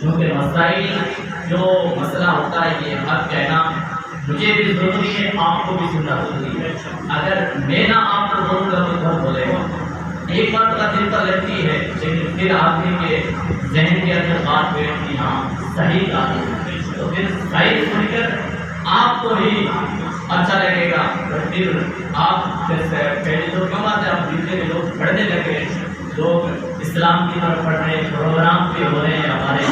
چونکہ مسائل جو مسئلہ ہوتا ہے یہ حق کہنا مجھے بھی ضروری ہے، آپ کو بھی سننا ضروری ہے۔ اگر میں نہ آپ کو بولوں گا تو کون بولے گا؟ ایک بات کا دل پر لگتی ہے لیکن پھر آدمی کے ذہن کے اندر بات بیٹھتی ہاں صحیح آتی ہے، تو پھر صحیح سن کر آپ کو ہی اچھا لگے گا، پھر آپ پہلے تو کم آتے آپ جتنے بھی لوگ پڑھنے لگے، لوگ اسلام کی طرف پڑھ رہے ہیں، پروگرام پہ ہو رہے ہیں، ہمارے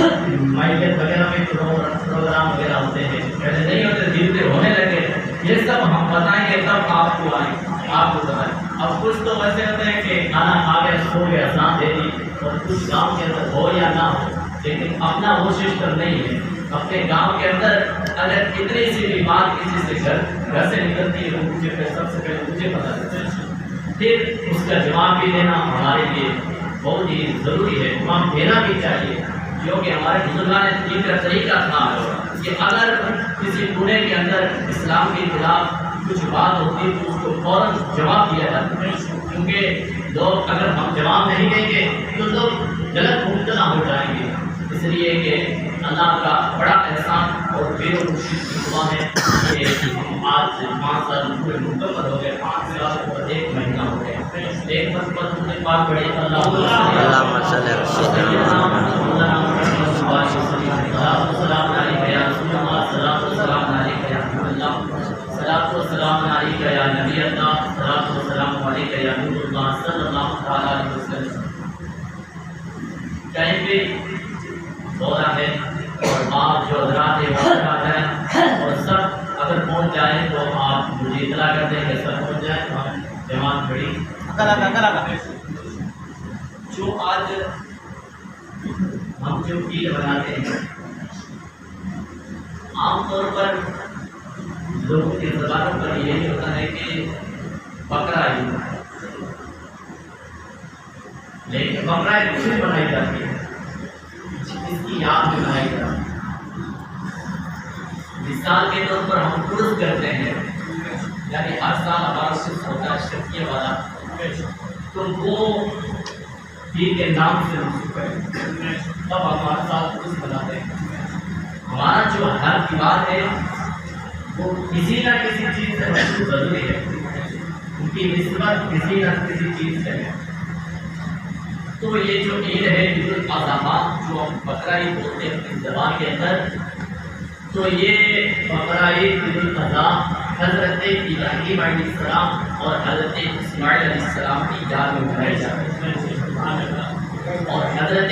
مائیکل وغیرہ میں پروگرام وغیرہ ہوتے ہیں، پہلے نہیں ہوتے دل پہ ہونے لگے، یہ سب ہم بتائیں گے تب آپ کو آئیں، آپ کو بتائیں۔ اب کچھ تو ویسے ہوتے ہیں کہ کھانا کھا کے سو گیا اذان دے دی، اور کچھ گاؤں کے اندر ہو یا نہ ہو، لیکن اپنا وہ سسٹم نہیں ہے۔ اپنے گاؤں کے اندر اگر اتنی سی بھی بات کسی سے گھر سے نکلتی ہے تو مجھے سب سے پہلے مجھے پتا چلتا ہے، پھر اس کا جواب بھی دینا ہمارے لیے بہت ہی ضروری ہے، جواب دینا بھی چاہیے، جو کہ ہمارے بزرگان دین کا طریقہ تھا کہ اگر کسی گناہ کے اندر اسلام کے خلاف کچھ بات ہوتی ہے تو اس کو فوراً جواب دیا جاتا ہے، کیونکہ لوگ اگر ہم جواب نہیں دیں گے تو لوگ غلط مبتلا ہو جائیں گے۔ اس لیے کہ اللہ کا بڑا احسان اور بے خوشی کی دعا ہے کہ ہم آج سے 5 سال پورے مکمل ہو گئے، 5 سال اور 1 مہینہ ہو گیا، ایک مرتبہ نے پاک پڑھے صلاۃ و سلام علیک یا نبی اللہ، صلاۃ و سلام علیک یا نور اللہ صلی اللہ تعالیٰ علیہ وسلم۔ کہیں بھی دورہ ہے اور آپ جو حضرات آ جائیں اور سب اگر پہنچ جائیں تو آپ مجھے اطلاع کر دیں کہ سب پہنچ جائیں تو ہم جماعت کھڑی۔ جو آج ہم جو عید بناتے ہیں عام طور پر لوگوں کی زبانوں پر یہی ہوتا ہے کہ بقرہ عید، لیکن بقرہ عید کس دن بنائی جاتی ہے؟ اس کی یاد میں بنائی جاتی ہے۔ مثال کے طور پر ہم عرس کرتے ہیں، یعنی ہر سال ہمارا عرس ہوتا ہے شرکیہ والا، تو وہ عید کے نام سے منسوب ہے، تب ہم ہر سال عرس بناتے ہیں۔ ہمارا جو ہر تہوار ہے وہ کسی نہ کسی چیز سے منسوب ضروری ہے، ان کی نسبت کسی نہ کسی چیز سے ہے۔ تو یہ جو عید ہے عید الاضحیٰ جو ہم بقرہ عید بولتے ہیں اپنی زبان کے اندر، تو یہ بقرہ عید عید الاضحیٰ حضرت ابراہیم علیہ السلام اور حضرت اسماعیل علیہ السلام کی یاد میں منائی جاتی ہے۔ اور حضرت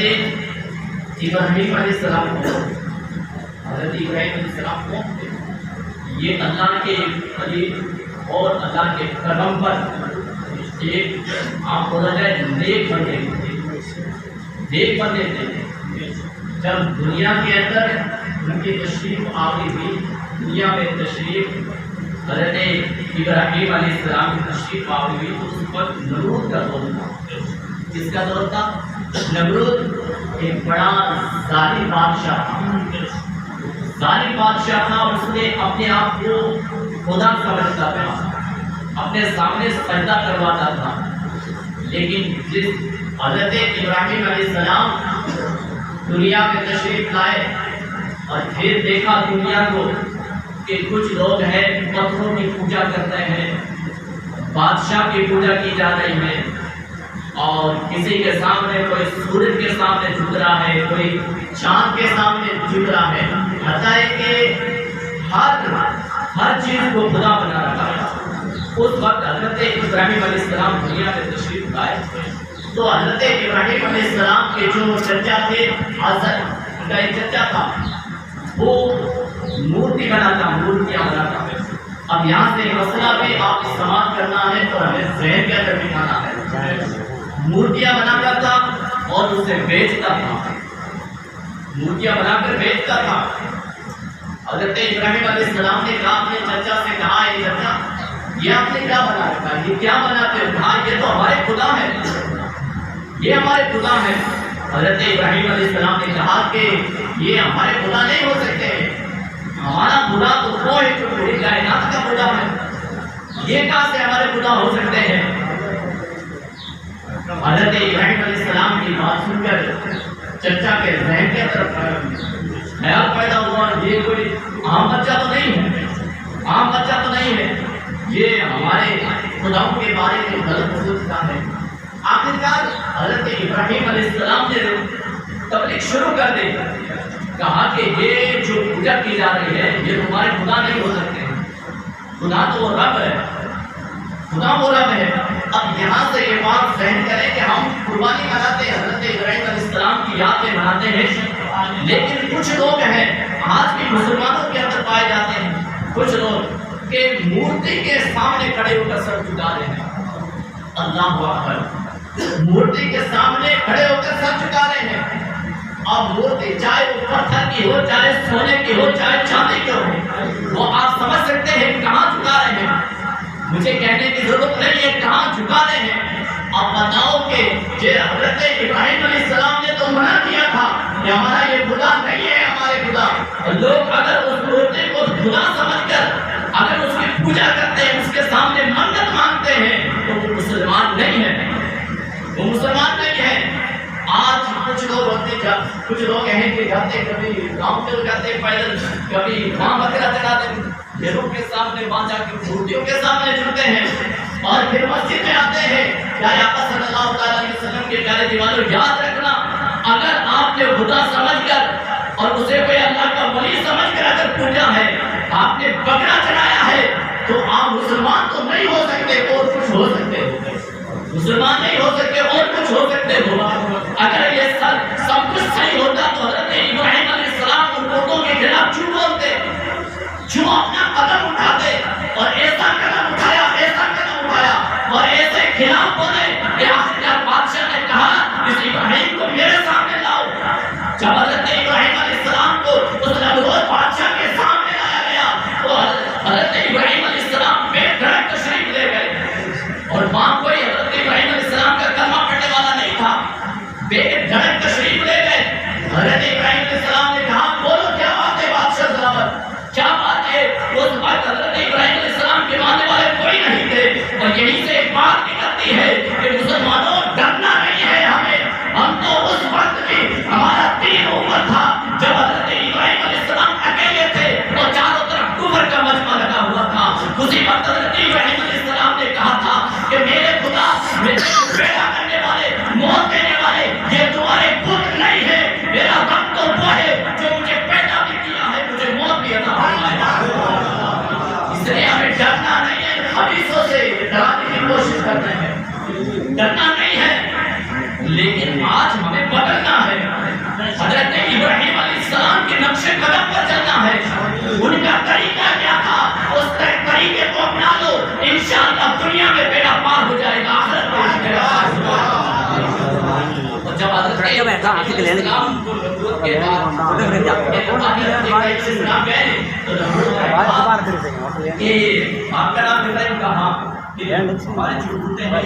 ابراہیم علیہ السلام کو حضرت ابراہیم علیہ السلام کو یہ اللہ کے قریب اور اللہ کے کرم پر ایک آپ بولا جائے نیک بندے تھے۔ جب دنیا کے اندر ان کی تشریف آوری ہوئی، دنیا میں تشریف حضرت ابراہیم علیہ السلام کی تشریف آوری ہوئی تو اس وقت نمرود کا دور تھا۔ کس کا دور تھا؟ نمرود ایک بڑا ظالم بادشاہ تھا، اس نے اپنے آپ کو خدا سمجھتا تھا، اپنے سامنے سجدہ کرواتا تھا، لیکن جس حضرت ابراہیم علیہ السلام دنیا میں تشریف لائے اور پھر دیکھا دنیا کو کہ کچھ لوگ ہیں پتھروں کی پوجا کرتے ہیں، بادشاہ کی پوجا کی جا رہی ہے، اور کسی کے سامنے کوئی سورج کے سامنے جھک رہا ہے، کوئی چاند کے سامنے جھک رہا ہے، حتیٰ کہ ہر چیز کو خدا بنا رکھا ہے۔ اس وقت حضرت ابراہیم علیہ السلام دنیا میں تشریف لائے تو حضرت ابراہیم علیہ السلام کے جو چچا تھے آزر، ان کا ایک چچا تھا، وہ مورتیاں بناتا ہے۔ اب یہاں سے مسئلہ بھی آپ استعمال کرنا ہے تو ہمیں ذہن کے اندر بٹھانا ہے۔ مورتیاں بناتا تھا اور اسے بیچتا تھا، مورتیاں بنا کر بیچتا تھا۔ حضرت ابراہیم علیہ السلام نے کہا اپنے چچا سے کہا، اے چچا یہ آپ نے کیا بنا رکھا ہے، یہ کیا بناتے ہو؟ کہا یہ تو ہمارے خدا ہے، یہ ہمارے خدا ہے۔ حضرت ابراہیم علیہ السلام نے کہا کہ یہ ہمارے خدا نہیں ہو سکتے، ہمارا خدا تو وہ ہے جو پوری کائنات کا خدا ہے، یہ کہاں سے ہمارے خدا ہو سکتے ہیں؟ حضرت ابراہیم علیہ السلام کی بات سن کر چچا کے ذہن کے طرف خیال پیدا ہوا یہ کوئی عام بچہ تو نہیں ہے، عام بچہ تو نہیں ہے، یہ ہمارے خداؤں کے بارے میں غلط سوچتا ہے۔ آخرکار حضرت ابراہیم علیہ السلام نے تبلیغ شروع کر دی، کہا کہ یہ جو پوجا کی جا رہی ہے یہ تمہارے خدا نہیں ہو سکتے، خدا تو وہ رب ہے، خدا وہ رب ہے۔ اب یہاں سے یہ بات ذہن کریں کہ ہم قربانی مناتے ہیں، حضرت ابراہیم علیہ السلام کی یاد میں مناتے ہیں، لیکن کچھ لوگ ہیں آج بھی مسلمانوں کے اندر پائے جاتے ہیں کچھ لوگ کہ مورتی کے سامنے کھڑے ہو کر سر جھکا رہے ہیں۔ اللہ اکبر، مورتی کے سامنے کھڑے ہو کر سر جھکا رہے ہیں۔ اب مورتی چاہے وہ پتھر کی ہو، چاہے سونے کی ہو، چاہے چاندی کی ہو، وہ آپ سمجھ سکتے ہیں کہاں جھکا رہے ہیں۔ مجھے کہنے کی ضرورت نہیں ہے کہاں جھکا رہے ہیں۔ اب بتاؤ کہ یہ حضرت ابراہیم علیہ السلام نے تو منع کیا تھا کہ ہمارا یہ خدا نہیں ہے ہمارے خدا۔ لوگ اگر اس مورتی کو خدا سمجھ کر اگر اس کی پوجا کرتے ہیں، اس کے سامنے منت مانگتے ہیں تو وہ مسلمان نہیں ہے، وہ مسلمان نہیں ہے۔ آج کچھ لوگ ہوتے کچھ لوگ ہیں کہ جاتے کبھی گاؤں میں جاتے پیدل، کبھی وہاں بکرا چڑھاتے، گھروں کے سامنے وہاں جا کے مورتیوں کے سامنے جھکتے ہیں اور پھر مسجد میں آتے ہیں۔ پیارے آقا صلی اللہ تعالیٰ علیہ وسلم کے پیارے دیوانوں، یاد رکھنا اگر آپ نے خدا سمجھ کر اور اسے کوئی اللہ کا ولی سمجھ کر اگر پوجا ہے، آپ نے بکرا چڑھایا ہے تو آپ مسلمان تو نہیں ہو سکتے، اور کچھ ہو سکتے ہو، مسلمان نہیں ہو سکتے اور کچھ ہو سکتے ہو۔ اگر یہ سب کچھ صحیح ہوتا تو حضرت ابراہیم علیہ السلام ان لوگوں کے خلاف کیوں بولتے، کیوں اپنا قدم اٹھاتے اور ایسا قدم اٹھایا اور ایسے خلاف بولے کہ آخرکار بادشاہ نے کہا اس ابراہیم کو میرے سامنے لاؤ۔ جب حضرت ابراہیم علیہ السلام کو اس نمرود بادشاہ کے سامنے لایا گیا تو حضرت ابراہیم علیہ السلام بے دھڑک تشریف لے گئے، اور وہاں کوئی حضرت ابراہیم علیہ السلام کا کلمہ پڑھنے والا نہیں تھا، بے دھڑک تشریف لے گئے۔ حضرت ابراہیم علیہ السلام نے کہا بولو کیا بات ہے بادشاہ سلامت، کیا بات ہے؟ اس وقت حضرت ابراہیم علیہ السلام کے ماننے والے کوئی نہیں تھے، اور یہیں سے ایک بات نکلتی ہے کہ مسلمانوں ڈرنا نہیں ہے ہمیں، ہم تو اس وقت بھی ہمارا دین عمر تھا جب حضرت ابراہیم علیہ السلام اکیلے تھے اور چاروں طرف کفر کا مجمع لگا ہوا تھا۔ اسی وقت حضرت ابراہیم علیہ السلام نے کہا تھا کہ میرے خدا میرے پیدا کرنے والے، موت دینے والے یہ تمہارے بت نہیں ہے، میرا رب تو وہ ہے جو مجھے پیدا بھی کیا ہے، مجھے موت بھی عطا فرمایا۔ اس لیے ہمیں ڈرنا نہیں ہے، حدیثوں سے ڈرانے کی کوشش کرتے ہیں، ڈرنا نہیں ہے، لیکن آج ہمیں بدلنا ہے۔ حضرت ابراہیم علیہ السلام کے نقش قدم پر چلنا ہے، ان کا طریقہ کیا تھا اس طریقے کو اپنا لو، انشاءاللہ دنیا میں بیڑا پار ہو جائے گا، آخرت میں بیڑا پار ہو جائے گا۔ جب حضرت السلام کو نبوت کے بعد آپ کا نام ابراہیم کہا کہ ہمارے چھوٹے ہیں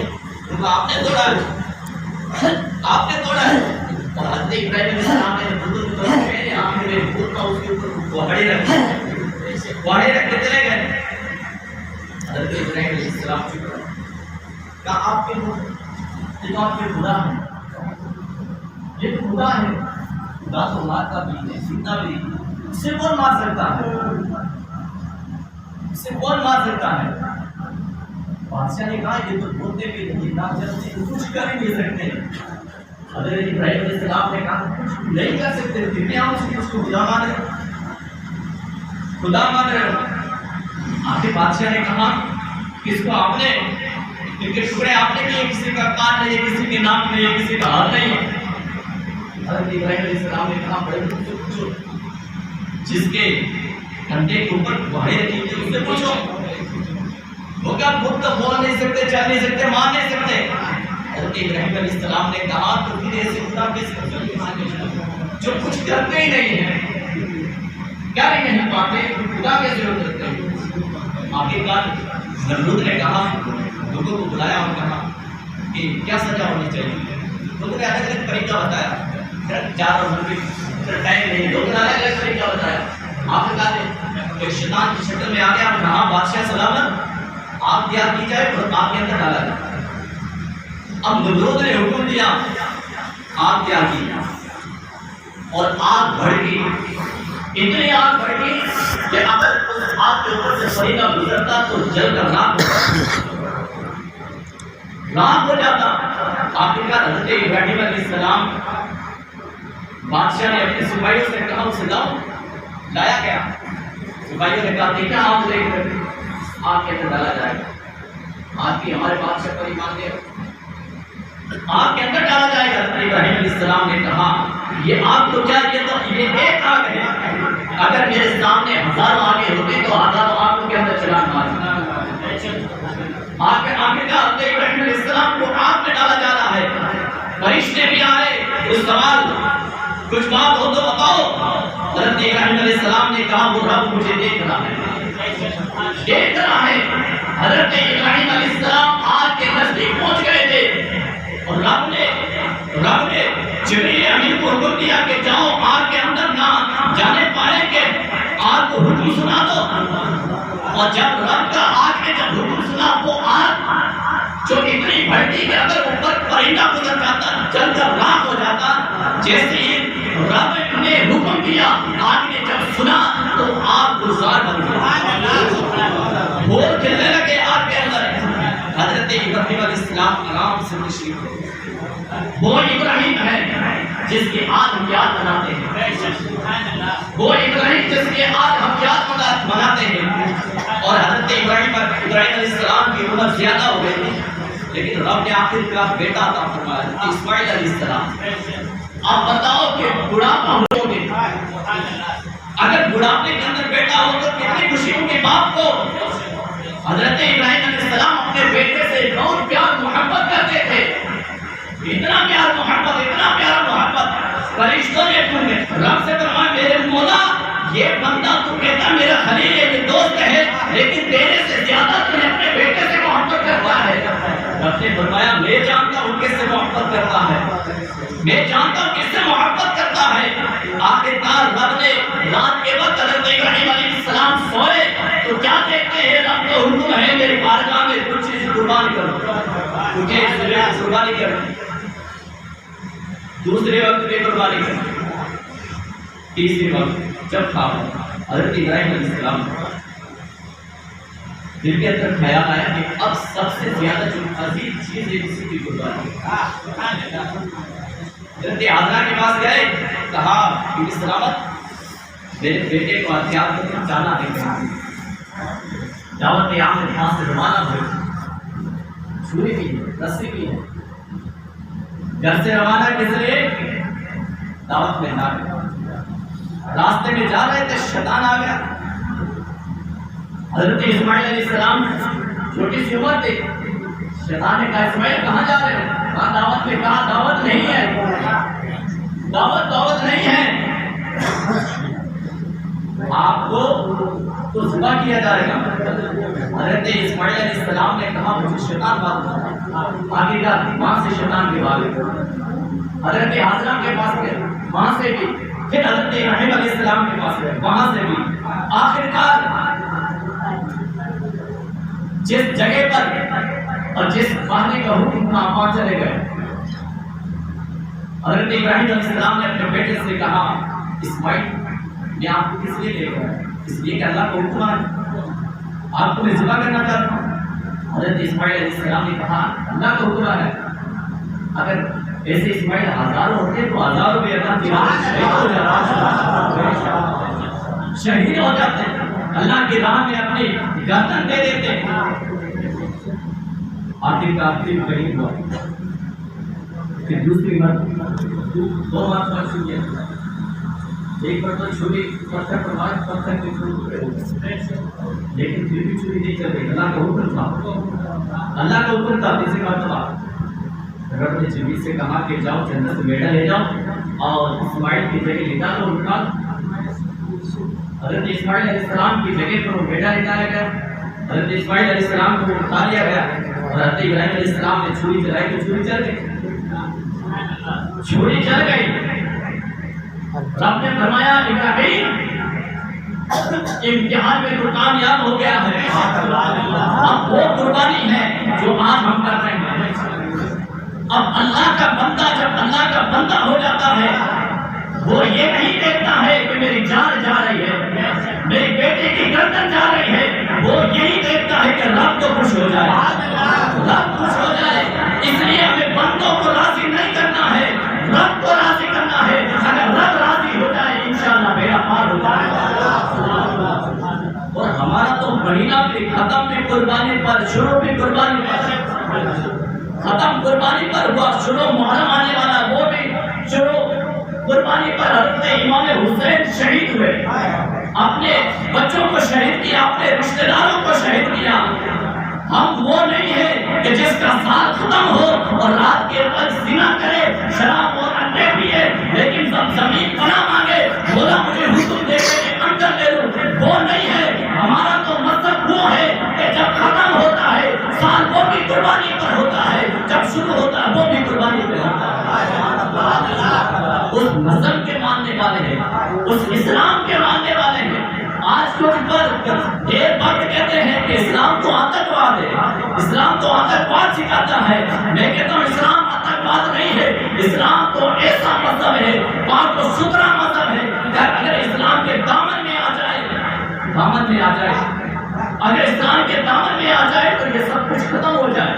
تو آپ نے توڑا ہے، آپ نے توڑا ہے، اور حضرت ابراہیم علیہ السلام نے بتوں کی طرف میں آپ نے بت کا اس کے اوپر کوہڑے رکھے، کوہڑے رکھ کے چلے گئے۔ حضرت ابراہیم علیہ السلام چپ رہے، کہا آپ کے یہ آپ کے خدا ہے، یہ خدا ہے، خدا تو مارتا بھی ہے، سیتا بھی، اسے کون مار سکتا ہے، اسے کون مار سکتا ہے؟ بادشاہ نے کہا یہ تو بولتے بھی نہیں، نہ چلتے کچھ کر ہی نہیں سکتے۔ حضرت ابراہیم علیہ السلام نے کہا کچھ نہیں کر سکتے، پھر بھی آپ اس کو خدا مان رہے ہو، خدا مان رہے ہو۔ آخر بادشاہ نے کہا کس کو آپ نے، ان کے ٹکڑے آپ نے کیے، کسی کا کان نہیں ہے، کسی کے ناک نہیں ہے، کسی کا ہاتھ نہیں ہے۔ حضرت ابراہیم علیہ السلام نے کہا بڑے مجھ سے پوچھو، جس کے کندھے کے اوپر کوہڑے رکھی تھی اس سے پوچھو، وہ کیا بت بول نہیں سکتے، چل نہیں سکتے، مان نہیں سکتے؟ حضرت ابراہیم علیہ السلام نے کہا تو پھر ایسے خدا کیسے ہو سکتے ہیں جو کچھ کرتے ہی نہیں ہیں، کیا نہیں پاتے، خدا کیسے ہو سکتے ہیں؟ آخرکار نمرود نے کہا، لوگوں کو بلایا اور کہا کہ کیا سزا ہونی چاہیے، لوگوں نے الگ الگ طریقہ بتایا، چار اور ٹائم نہیں، لوگوں نے الگ الگ طریقہ بتایا۔ آخرکار ایک شیطان کی شکل میں آ گیا اور کہا بادشاہ سلامت آگ تیار کی جائے اور آگ کے اندر ڈالا جائے۔ اب نمرود نے حکم دیا آگ تیار کی، اور آگ بھڑکی، اتنی آگ بھڑکی کہ اگر اس آگ کے اوپر سے فرشتہ گزرتا تو جل کر راکھ ہو جاتا۔ آخرکار حضرت ابراہیم علیہ السلام، بادشاہ نے اپنے سپاہیوں سے کہا اسے لاؤ، لایا گیا۔ سپاہیوں نے کہا دیکھا آگ لے کر آگ کے اندر ڈالا جائے گا، آگ کی ہمارے بادشاہ پر ایمان دے، آگ کے اندر ڈالا جائے گا۔ حضرت ابراہیم علیہ السلام نے کہا یہ آگ تو کیا، یہ تو یہ ایک آگ ہے، اگر میرے سامنے ہزاروں آگے ہوتے تو ہزاروں آگ کے اندر چلان مارنا۔ آخر کا حضرت ابراہیم علیہ السلام کو آگ میں ڈالا جا رہا ہے، فرشتے بھی آئے، کچھ سوال کچھ بات ہو تو بتاؤ۔ حضرت ابراہیم علیہ السلام نے کہا وہ رب مجھے دیکھ رہا ہے، دیکھ رہا ہے۔ حضرت ابراہیم علیہ السلام آگ کے نزدیک پہنچ گئے تھے اور رب نے جبریل امین کو حکم دیا کہ جاؤ آگ کے اندر نہ جانے پائے کہ آگ کو حکم سنا دو۔ اور جب رب کا آگ نے جب حکم سنا وہ آگ جو اتنی بھڑتی کہ اگر اوپر پرندہ گزر جاتا جل کر راکھ ہو جاتا، جیسے ہی رب نے حکم دیا آگ نے جب سنا تو آگ گلزار بن گئی، پھول کھلنے لگے آگ کے اندر۔ حضرت ابراہیم علیہ السلام آرام سے تشریف لے، وہ ابراہیم ہے جس کی آج ہم یاد مناتے ہیں، وہ ابراہیم جس کی آج ہم یاد مناتے ہیں۔ اور حضرت ابراہیم علیہ السلام کی عمر زیادہ ہو گئی تھی، لیکن رب نے آخر کا بیٹا عطا فرمایا، اسماعیل علیہ السلام۔ آپ بتاؤ کہ بڑھاپا ہو گے، اگر بڑھاپے کے اندر بیٹا ہو تو کتنی خوشی ہوگی باپ کو۔ حضرت ابراہیم علیہ السلام اپنے بیٹے سے بہت پیار محبت کرتے تھے، اتنا پیار محبت، اتنا پیار محبت۔ فرشتوں نے رب سے فرمایا میرے مولا یہ بندہ تو کہتا میرا خلیل ہے، یہ دوست ہے، لیکن تیرے سے زیادہ تو اپنے بیٹے سے محبت کرتا ہے۔ رب نے فرمایا میں جانتا ہوں کس سے محبت کرتا ہے، میں جانتا ہوں کس سے محبت کرتا ہے۔ آخرکار رب نے رات کے وقت حضرت ابراہیم علیہ السلام سوئے تو کیا دیکھتے ہیں، رب کا حکم ہے میری بارگاہ میں کچھ چیز قربان کرو، مجھے قربانی کرو، دوسرے وقت پہ قربانی کرو، تیسرے وقت جب تھا حضرت ابراہیم علیہ السلام دل کے اندر خیال آیا کہ اب سب سے زیادہ جو عزیز چیز ہے اسی کی قربانی۔ حضرت حاضرہ کے پاس گئے، کہا کہ سلامت میرے بیٹے کو ہتھیار کرنا جانا ہے، دعوت عام کے پاس سے روانہ ہوئے، چھری بھی ہے، رسی بھی ہے، گھر سے روانہ کس لیے؟ دعوت میں نہ گیا۔ راستے میں جا رہے تھے شیطان آ گیا۔ حضرت اسماعیل علیہ السلام چھوٹی سی عمر تھی، شیطان نے کہا اسماعیل کہاں جا رہے ہو؟ کہا دعوت میں، کہا دعوت نہیں ہے، دعوت نہیں ہے، آپ کو تو ذبح کیا جائے گا۔ حضرت اسماعیل علیہ السلام نے کہا مجھے شیطان بات آگے جا، وہاں سے شیطان کے بارے حضرت حاضرہ کے پاس گئے، وہاں سے بھی، پھر حضرت ابراہیم علیہ السلام کے پاس گئے، وہاں سے بھی، آخرکار جس جگہ پر اور جس بہانے کا حکم تھا وہاں چلے گئے۔ حضرت ابراہیم علیہ السلام نے اپنے بیٹے سے کہا اسماعیل میں آپ کو کس لیے لے گیا؟ اس لیے کہ اللہ کا حکم ہے، آپ کو میں ذبح کرنا چاہتا ہوں۔ حضرت اسماعیل علیہ السلام نے کہا اللہ کا حکم ہے، اگر ایسے اسماعیل ہزاروں ہوتے تو ہزاروں بھی اللہ کی شہید ہو جاتے، اللہ کی راہ میں اپنی گردن دے دیتے۔ آخر قریب ہوا، پھر دوسری بار دو مرتبہ چھری، ایک مرتبہ چھری پتھر پر مار، پتھر کے ٹکڑے ہو گئے، لیکن پھر بھی چھری نہیں چل رہی، اللہ کا حکم تھا، اللہ کا حکم تھا۔ تیسری مرتبہ رب نے جبریل سے کہا کہ جاؤ جنت سے بیٹا لے جاؤ اور اسماعیل کی جگہ لے جاؤ اور اٹھا۔ حضرت اسماعیل علیہ السلام کی جگہ پر وہ بیٹا لے جایا گیا، حضرت اسماعیل علیہ السلام کو اٹھا لیا گیا اور حضرت ابراہیم علیہ السلام نے چھری چلائی تو چھری چل گئی، چھری چل گئی۔ رب نے فرمایا ابراہیم امتحان میں تو کامیاب ہو گیا ہے، اب وہ قربانی ہے جو آج ہم کر رہے ہیں۔ اب اللہ کا بندہ جب اللہ کا بندہ ہو جاتا ہے وہ یہ نہیں دیکھتا ہے کہ میری جان جا رہی ہے، میری بیٹے کی گردن جا رہی ہے، وہ یہی دیکھتا ہے کہ رب تو خوش ہو جائے، رب خوش ہو جائے۔ اس لیے ہمیں بندوں کو راضی نہیں کرنا ہے، رب کو راضی کرنا ہے۔ اگر رب راضی ہو جائے انشاءاللہ بیڑا پار ہو جائے گا۔ اور ہمارا تو مہینہ بھی ختم بھی قربانی پر، شروع بھی قربانی پر، ختم قربانی پر ہوا، شروع محرم آنے والا وہ بھی شروع قربانی پر۔ حضرت امام حسین شہید ہوئے، اپنے بچوں کو شہید کیا، اپنے رشتہ داروں کو شہید کیا۔ ہم وہ نہیں ہیں کہ جس کا سال ختم ہو اور رات کے وقت زنا کرے، شراب اور انڈے پیے، لیکن جب زمین پناہ مانگے بولا مجھے حکم دے کے اندر لے لوں، وہ نہیں ہے۔ ہمارا تو مذہب وہ ہے کہ جب ختم ہوتا ہے سال وہ بھی قربانی پر ہوتا ہے، جب شروع ہوتا ہے وہ بھی قربانی پر ہوتا ہے۔ اس مذہب کے ماننے والے ہیں، اس اسلام کے ماننے والے ہیں۔ آج کچھ پر یہ بات کہتے ہیں کہ اسلام تو آتنکواد ہے، اسلام تو آتنکواد سکھاتا ہے۔ میں کہتا ہوں اسلام آتنکواد نہیں ہے، اسلام تو ایسا مذہب ہے، پاک و ستھرا مذہب ہے۔ اگر اسلام کے دامن میں آ جائے، دامن میں آ جائے، اگر اسلام کے دامن میں آ جائے تو یہ سب کچھ ختم ہو جائے۔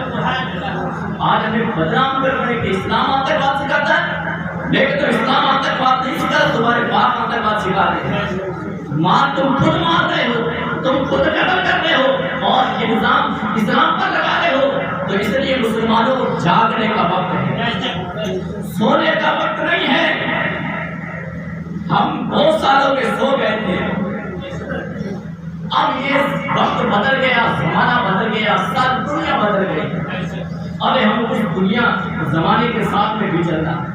آج ہمیں بدنام کر رہے ہیں کہ اسلام آتنکواد سکھاتا ہے۔ میں کہتا ہوں اسلام آتنکواد نہیں سکھاتا، تمہارے باپ آتنکواد سکھا رہے ہیں۔ ماں تم خود مار رہے ہو، تم خود قتل کر رہے ہو اور یہ نظام اسلام پر لگا رہے ہو۔ تو اس لیے مسلمانوں کو جاگنے کا وقت ہے، سونے کا وقت نہیں ہے۔ ہم بہت سالوں کے سو گئے تھے، اب یہ وقت بدل گیا، زمانہ بدل گیا، ساری دنیا بدل گئی۔ اب ہم اس دنیا زمانے کے ساتھ میں بھی چلنا ہے،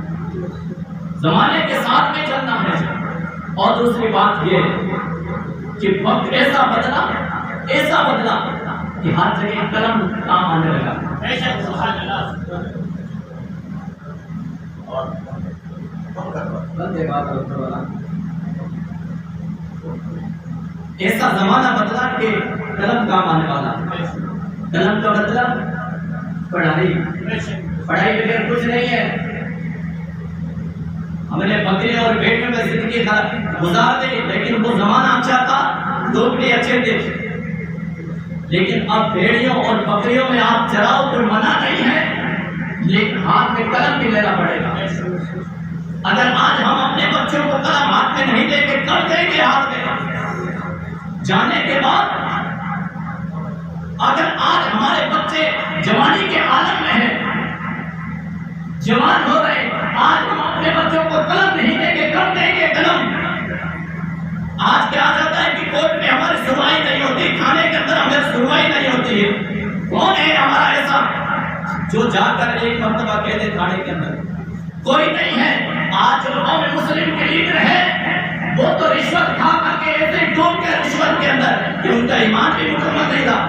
زمانے کے ساتھ میں چلنا ہے۔ اور دوسری بات یہ کہ وقت ایسا بدلا کہ ہر جگہ قلم کام آنے لگا۔ ایسا زمانہ بدلا کہ قلم کام آنے والا۔ قلم کا مطلب پڑھائی، پڑھائی بغیر کچھ نہیں ہے۔ ہم نے بکری اور بھیڑیوں میں زندگی گزار دی، لیکن وہ زمانہ اچھا تھا، لوگ بھی اچھے تھے۔ لیکن اب بھیڑیوں اور بکریوں میں آپ چراؤ تو منع نہیں ہے، لیکن ہاتھ میں قلم بھی لینا پڑے گا۔ اگر آج ہم اپنے بچوں کو قلم ہاتھ میں نہیں دیں گے، کب دیں گے ہاتھ میں؟ جانے کے بعد۔ اگر آج ہمارے بچے جوانی کے عالم میں ہیں، جوان ہو رہے، آج ہم اپنے بچوں کو قلم نہیں دیں گے، کب دیں گے قلم؟ آج کیا جاتا ہے کہ کورٹ میں ہماری سنوائی نہیں ہوتی، تھانے کے اندر ہمیں سنوائی نہیں ہوتی ہے۔ کون ہے ہمارا ایسا جو جا کر ایک مرتبہ کہہ دے تھانے کے اندر؟ کوئی نہیں ہے۔ آج جو قوم مسلم کے لیڈر ہے وہ تو رشوت کھا کر کے ایسے ڈوب کے رشوت کے اندر کہ ان کا ایمان بھی مکمل نہیں تھا۔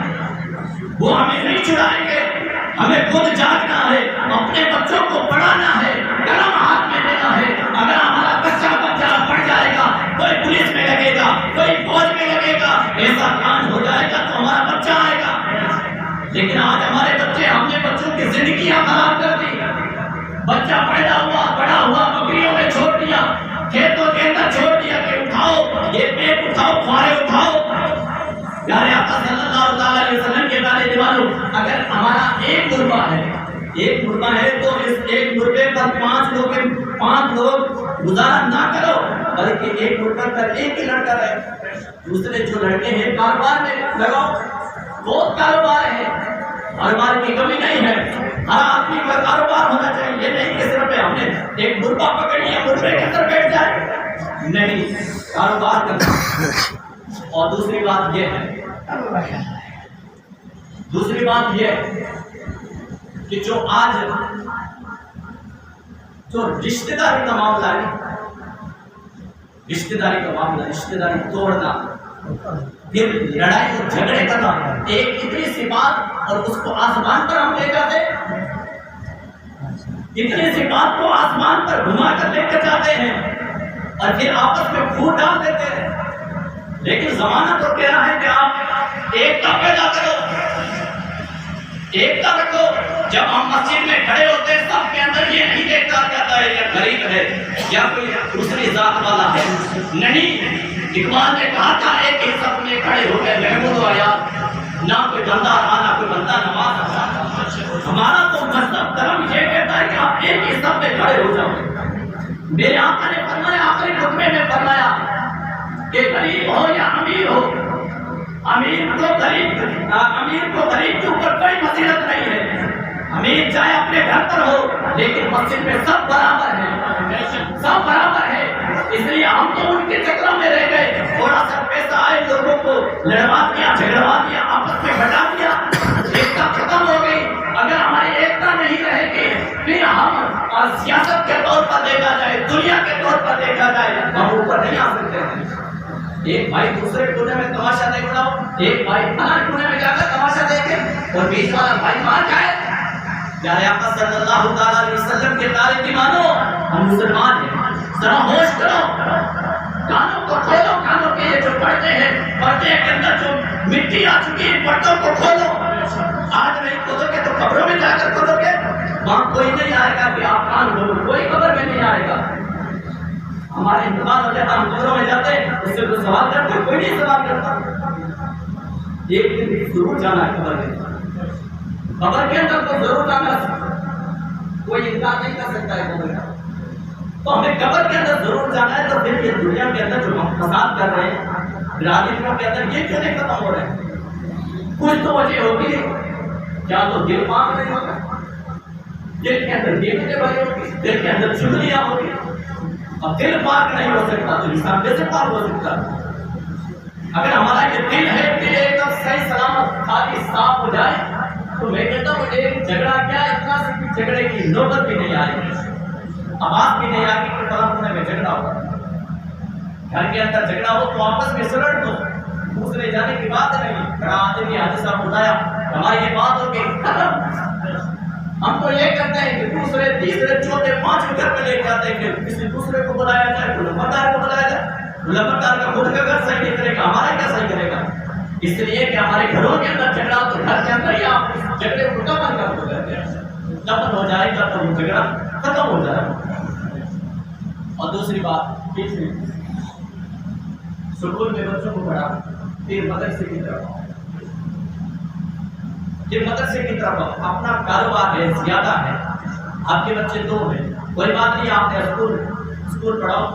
وہ ہمیں نہیں چھڑائیں گے، ہمیں خود جاگنا ہے، اپنے بچوں کو پڑھانا ہے، قلم ہاتھ میں دینا ہے۔ اگر ہمارا بچہ پڑھ جائے گا، کوئی پولیس میں لگے گا، کوئی فوج میں لگے گا، ایسا کام ہو جائے گا تو ہمارا بچہ آئے گا۔ لیکن آج ہمارے بچے، ہم نے بچوں کی زندگیاں خراب کر دی۔ بچہ پیدا ہوا، بڑا ہوا، بکریوں میں چھوڑ دیا، کھیتوں کے اندر چھوڑ دیا کہ اٹھاؤ یہ پیپ اٹھاؤ، فارے اٹھاؤ۔ پیارے آقا صلی اللہ علیہ وسلم کے پیارے دیوانوں، اگر ہمارا ایک مرغہ ہے تو اس ایک مرغے پر پانچ لوگ گزارا نہ کرو، بلکہ ایک مرغہ پر ایک ہی لڑکا رہے۔ دوسرے جو لڑکے ہیں کاروبار میں لگاؤ، بہت کاروبار ہے، کاروبار کی کمی نہیں ہے۔ ہر آدمی کا کاروبار ہونا چاہیے، یہ نہیں کہ صرف ہم نے ایک مرغہ پکڑ لیا مرغے کے اندر بیٹھ جائے، نہیں، کاروبار کرنا۔ اور دوسری بات یہ ہے کہ جو آج جو رشتہ داری کا معاملہ ہے، رشتہ داری توڑنا، پھر لڑائی اور جھگڑے کرنا، ایک اتنی سی بات اور اس کو آسمان پر ہم لے جاتے، اتنی سی بات کو آسمان پر گھما کر لے کر جاتے ہیں اور پھر آپس میں پھوٹ ڈال دیتے ہیں۔ لیکن زمانہ تو کہہ رہا ہے کہ آپ ایک کا پیدا کرو، ایکتا رکھو. جب ہم مسجد میں کھڑے ہوتے ہیں سب کے اندر یہ نہیں دیکھا جاتا ہے یا غریب ہے یا کوئی دوسری ذات والا ہے. نہیں, اقبال نے کہا تھا ایک ہی صف میں کھڑے ہو گئے محمود و عیاض, نہ کوئی بندہ رہا نہ کوئی بندہ نماز رہا. ہمارا تو مذہب کرم یہ کہتا ہے کہ آپ ایک ہی صف میں کھڑے ہو جاؤ. میرے آقا نے فرمایا آخری خطبے میں فرمایا کہ غریب ہو یا امیر ہو, امیر کو غریب کے اوپر کوئی فضیلت نہیں ہے. امیر چاہے اپنے گھر پر ہو لیکن مسجد میں سب برابر ہے, سب برابر ہے. اس لیے ہم تو ان کے چکروں میں رہ گئے, تھوڑا سا پیسہ آئے لوگوں کو لڑوا دیا, جھگڑوا دیا, آپس میں بٹا دیا, ایکتا ختم ہو گئی. اگر ہماری ایکتا نہیں رہے گی پھر ہم سیاست کے طور پر دیکھا جائے, دنیا کے طور پر دیکھا جائے, ہم اوپر نہیں آ سکتے ہیں. ایک بھائی دوسرے کونے میں تماشا دیکھ رہا ہو, ایک بھائی فلاں کونے میں جا کر تماشا دیکھے اور بیچ والا بھائی مار جائے. پیارے آقا صلی اللہ تعالیٰ علیہ وسلم کے تعلیم کی مانو, ہم مسلمان ہیں, ذرا ہوش کرو, کانوں کو کھولو. کانوں کے یہ جو پردے ہیں, پردے کے اندر جو مٹی آ چکی ہے, پردوں کو کھولو. آج نہیں کھولو گے تو قبروں میں جا کر کھولو گے, وہاں کوئی نہیں آئے گا کہ آپ کان کھولو, کوئی قبر میں نہیں آئے گا. ہمارے انتقال ہو جاتا, ہم قبروں میں جاتے ہیں, اس سے کوئی سوال کرتے, کوئی نہیں سوال کرتا. ایک دن ضرور جانا ہے قبر میں, قبر کے اندر تو ضرور جانا, کوئی انکار نہیں کر سکتا ہے قبر کا. تو ہمیں قبر کے اندر ضرور جانا ہے. تو پھر یہ دنیا کے اندر جو ہم فساد کر رہے ہیں برادریوں کے اندر, یہ کیوں نہیں ختم ہو رہے ہیں؟ کچھ تو وجہ ہوگی, کیا تو دل پاک نہیں ہوگا, دل کے اندر دیکھنے والی ہوگی, دل کے اندر چغلیاں ہوگی. اب دل پاک نہیں ہو سکتا تو انسان کیسے پاک ہو سکتا؟ اگر ہمارا یہ دل ہے, دل ایک دم صحیح سلامت خالی صاف ہو جائے تو میں کہتا ہوں ایک جھگڑا کیا, اتنا سے جھگڑے کی نوبت بھی نہیں آئے گی, آواز بھی نہیں آئے گی کہ فلاں کونے میں جھگڑا ہو. گھر کے اندر جھگڑا ہو تو آپس میں سلٹ دو, دوسرے جانے کی بات نہیں. بڑا آدمی حاجی صاحب بتایا ہماری یہ بات ہو گئی ختم. ہم تو یہ کرتے ہیں کہ دوسرے تیسرے چوتھے پانچ گھر پہ لے جاتے ہیں کہ کسی دوسرے کو بلایا جائے, لمبردار کو بلایا جائے. لمبردار کا خود کا گھر صحیح نہیں کرے گا, ہمارا کیا صحیح کرے گا؟ اس لیے کہ ہمارے گھروں کے اندر جھگڑا تو گھر کے اندر ہی آپ اس جھگڑے کو دفن کر دو, دفن ہو جائے گا تو وہ جھگڑا ختم ہو جائے گا. اور دوسری بات, سکول میں بچوں کو پڑھا, پھر مدرسے کی طرف, پھر مدرسے کی طرف اپنا کاروبار ہے, زیادہ ہے, آپ کے بچے 2 ہیں, کوئی بات نہیں, آپ نے اسکول پڑھاؤ,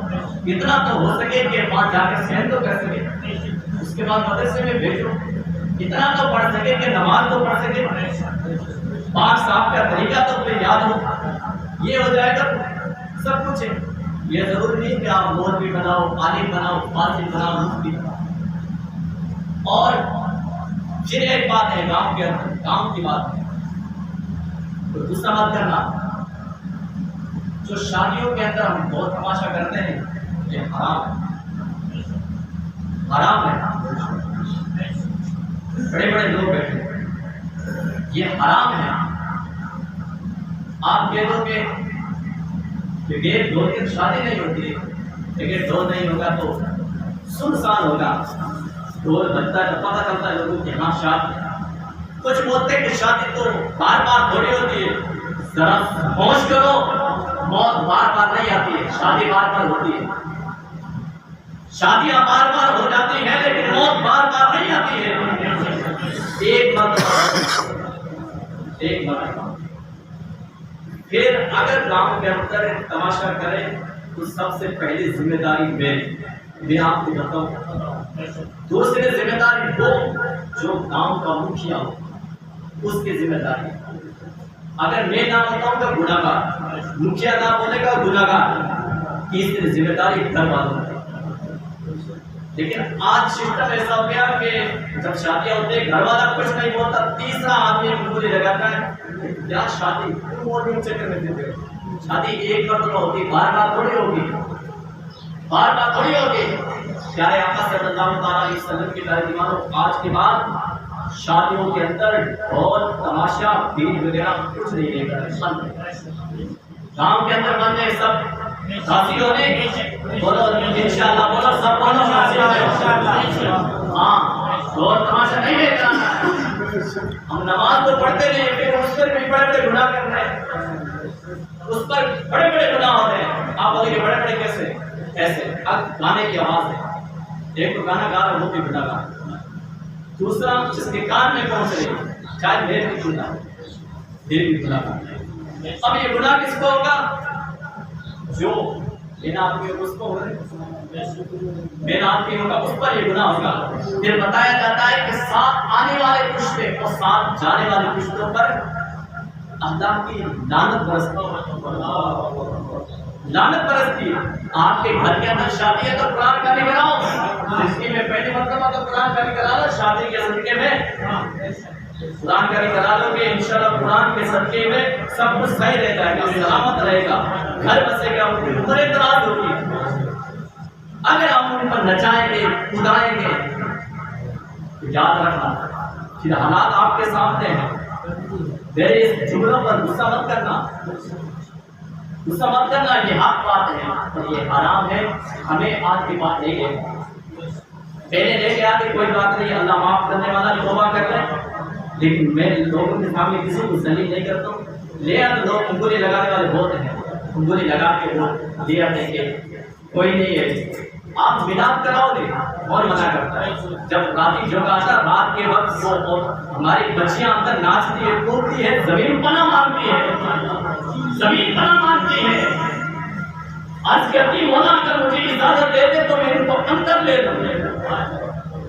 اتنا تو ہو سکے کہ وہاں جا کے سہن تو کر سکے, اس کے بعد مدرسے میں بھیجو, اتنا تو پڑھ سکے کہ نماز تو پڑھ سکے, پاک صاحب کا طریقہ تو پھر یاد ہو, یہ ہو جائے گا سب کچھ ہے. یہ ضروری نہیں کہ آپ مولوی بناؤ, عالم بناؤ, فاضل بناؤ, مفتی بناؤ. اور پھر ایک بات ہے گاؤں کے اندر, گاؤں کی بات ہے تو غصہ مت کرنا. جو شادیوں کے اندر ہم بہت تماشا کرتے ہیں یہ حرام ہے, حرام ہے. بڑے بڑے لوگ بیٹھے, یہ حرام ہے. آپ کہہ دو کہ بغیر ڈھول کی شادی نہیں ہوتی, بغیر ڈھول نہیں ہوگا تو سنسان ہوگا. ڈھول بجتا ہے تو پتہ چلتا ہے لوگوں کے ہاں شادی. کچھ بولتے ہیں کہ شادی تو بار بار تھوڑی ہوتی ہے, ذرا ہوش کرو, موت بار بار نہیں آتی ہے, شادی بار بار ہوتی ہے. شادیاں بار بار ہو جاتی ہیں لیکن موت بار بار نہیں آتی ہے. ایک مرتبہ. پھر اگر گاؤں کے اندر تماشا کرے تو سب سے پہلی ذمہ داری میں آپ کو بتاؤں, دوسری ذمہ داری وہ جو گاؤں کا مکھیا ہو اس کی ذمہ داری. اگر میں نہ بتاؤں گا گناہگار, مکھیا نہ بولے گا گناہگار. تیسری ذمہ داری گھر والوں کی. لیکن آج سسٹم ایسا ہو گیا کہ جب شادیاں ہوتی ہیں گھر والا کچھ نہیں بولتا, تیسرا آدمی انگلی لگاتا ہے کیا شادی چکر میں دیتے ہو. شادی ایک مرتبہ ہوتی, بار بار تھوڑی ہوگی, بار بار تھوڑی ہوگی. پیارے آقا صلی اللہ تعالیٰ علیہ وسلم کی تعلیمات, آج کے بعد شادیوں کے اندر ڈھول تماشا بیج وغیرہ کچھ نہیں لے کر. گاؤں کے اندر بن گئے سب شادی ہونے, بولو انشاءاللہ, بولو سب بولو انشاءاللہ. ہاں ڈھول تماشا نہیں لے کر آنا ہے. ہم نماز تو پڑھتے نہیں پھر اس پر بھی بڑے بڑے گناہ کر رہے ہیں، اس پر بڑے بڑے گناہ ہو رہے ہیں. آپ بولیں گے بڑے بڑے کیسے؟ ایسے گانے کی آواز ہے، ایک تو گانا گا رہا ہے وہ بھی گناہ گا، دوسرا جس کے کان میں پہنچ رہی ہے شاید دیر بھی سننا دیر بھی گناہ گا. اب یہ گناہ کس کو ہوگا؟ جو بنا آدمی اس کو ہو رہے، بنا آدمی ہوگا اس پر یہ گناہ ہوگا. پھر بتایا جاتا ہے کہ ساتھ آنے والے پشتے اور ساتھ جانے والے پشتوں پر اللہ کی لعنت برستی، لعنت برستی. آپ کے گھر کے اندر شادی ہے تو قرآن کا نہیں کراؤ، زندگی میں پہلی مرتبہ تو قرآن کا نہیں کرا لو، شادی کے صدقے میں قرآن کا نہیں کرا لو گے انشاءاللہ قرآن کے صدقے میں سب کچھ صحیح رہ جائے گا، سلامت رہے گا، گھر بسے گا، عمر دراز ہوگی. اگر ہم ان پر نچائیں گے کدائیں گے تو یاد رکھنا پھر حالات آپ کے سامنے ہیں. میرے اس جملوں پر غصہ مت کرنا، غصہ مت کرنا، یہ حق بات ہے اور یہ حرام ہے. ہمیں آج کی بات نہیں ہے، پہلے لے کے آتے کوئی بات نہیں، اللہ معاف کرنے والا توبہ کر لیں، لیکن میں لوگوں کے سامنے کسی کو ذلیل نہیں کرتا ہوں. لے آتے لوگ انگلی لگانے والے بہت ہیں، انگلی لگا کے وہ لے آتے کہ کوئی نہیں ہے. آپ بدعت کراؤ گے کون منع کرتا ہے؟ جب راتی جو آتا رات کے وقت وہ ہماری بچیاں اندر ناچتی ہے کودتی ہے، زمین پناہ مانگتی ہے، زمین پناہ مانگتی ہے. آج کرتی مولا اگر مجھے اجازت دیتے تو میں ان کو اندر لے لوں.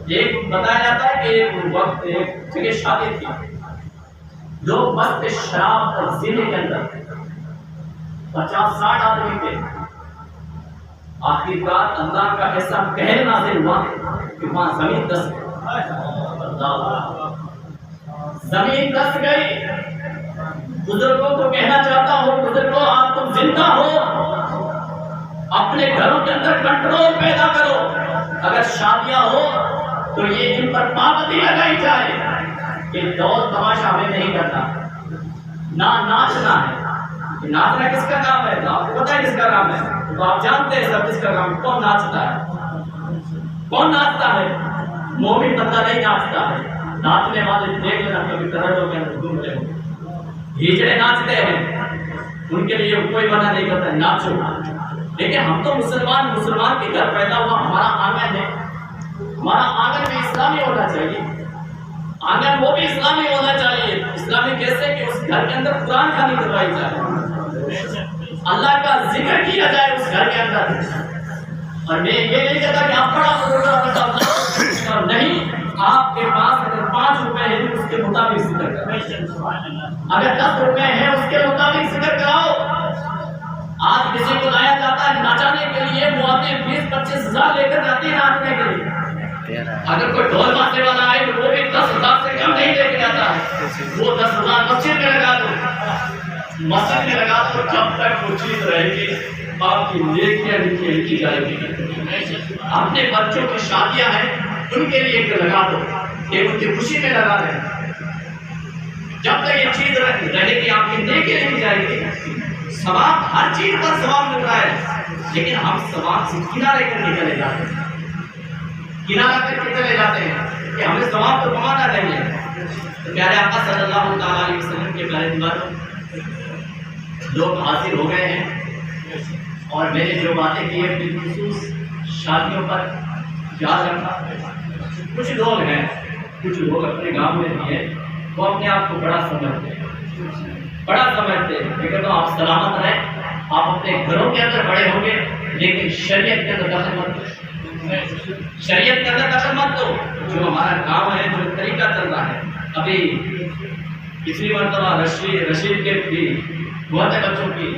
ایک بتایا جاتا ہے کہ ایک وقت ایک جگہ شادی تھی، لوگ مست شراب اور زینے کے اندر 50-60 آدمی تھے. آخرکار اللہ کا ایسا قہر نازل ہوا کہ وہاں زمین دس زمین دس گئی. بزرگوں کو کہنا چاہتا ہوں، بزرگوں آپ تم زندہ ہو، اپنے گھروں کے اندر کنٹرول پیدا کرو. اگر شادیاں ہو تو یہ ان پر پابندی لگائی جائے کہ دور تماشا ہمیں نہیں کرنا، نہ ناچنا ہے. ناچنا کس کا کام ہے؟ آپ کو پتا ہے کس کا کام ہے؟ تو آپ جانتے ہیں سب کس کا کام. کون ناچتا ہے؟ کون ناچتا ہے؟ مومن بندہ نہیں ناچتا ہے. ناچنے والے دیکھ لینا کبھی کروڑوں کے اندر گھوم رہے ہو، ہجڑے ناچتے ہیں، ان کے لیے کوئی منع نہیں کرتا ناچو. لیکن ہم تو مسلمان کے گھر پیدا ہوا، ہمارا آنگن ہے، ہمارا آنگن بھی اسلامی ہونا چاہیے. آنگن وہ بھی اسلامی ہونا چاہیے. اسلامی کیسے کہ اس گھر کے اندر قرآن خوانی کروائی جائے، اللہ کا ذکر کیا جائے اس گھر کے اندر. اور میں یہ نہیں کہتا کہ آپ بڑا نہیں، آپ کے پاس اگر 5 روپے ہیں اس کے مطابق ذکر کرو، اگر 10 روپے ہیں اس کے مطابق ذکر کراؤ. آج کسی کو لایا جاتا ہے ناچانے کے لیے، وہ آتے 20-25 ہزار لے کر جاتے ہیں ناچنے کے لیے. اگر کوئی ڈھول بانسے والا آئے تو وہ بھی 10,000 سے کم نہیں لے کے جاتا ہے. وہ 10,000 مسجد میں لگا دو، مسجد میں لگا دو، جب تک وہ چیز رہے گی آپ کی نیکیاں لکھی جائے گی. اپنے بچوں کی شادیاں ہیں ان کے لیے لگا دو کہ ان کی خوشی میں لگا رہے ہیں. جب تک یہ چیز رہے گی آپ کی نیکیاں لکھی جائے گی. ثواب ہر چیز پر ثواب مل رہا ہے، لیکن ہم ثواب سے کنارے کر کے چلے جاتے ہیں، کنارہ کر کے چلے جاتے ہیں کہ ہمیں ثواب تو کمانا نہیں ہے. تو پیارے آقا صلی اللہ تعالیٰ علیہ وسلم کے پیارے دیواروں لوگ حاضر ہو گئے ہیں اور میں نے جو باتیں کی ہیں بالخصوص شادیوں پر یاد رکھا. کچھ لوگ ہیں، کچھ لوگ اپنے گاؤں میں بھی ہیں، وہ اپنے آپ کو بڑا سمجھتے ہیں، بڑا سمجھتے ہیں. لیکن تو آپ سلامت رہیں، آپ اپنے گھروں کے اندر بڑے ہوں گے، لیکن شریعت کے اندر دخل مت دو، شریعت کے اندر دخل مت دو. جو ہمارا کام ہے، جو طریقہ چل رہا ہے، ابھی پچھلی مرتبہ رشید کے بھی بہت بچوں کی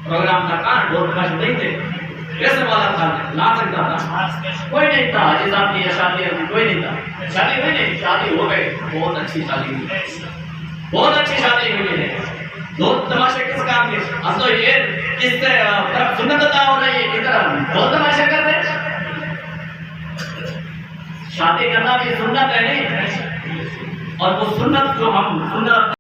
پروگرام تھا، کہاں ڈھول تماشے نہیں تھے، کیسے والا تھا لا سکتا تھا، کوئی نہیں تھا. حاجی صاحب کی شادی کوئی نہیں تھا، شادی ہوئی نہیں، شادی ہو گئی، بہت اچھی شادی ہوئی، بہت اچھی شادی ہوئی ہے. ڈھول تماشے کس کام کے؟ اب تو یہ کس سے سنت ادا ہو رہی ہے، ادھر ڈھول تماشے کر رہے. شادی کرنا بھی سنت ہے نہیں، اور وہ سنت جو ہم سنت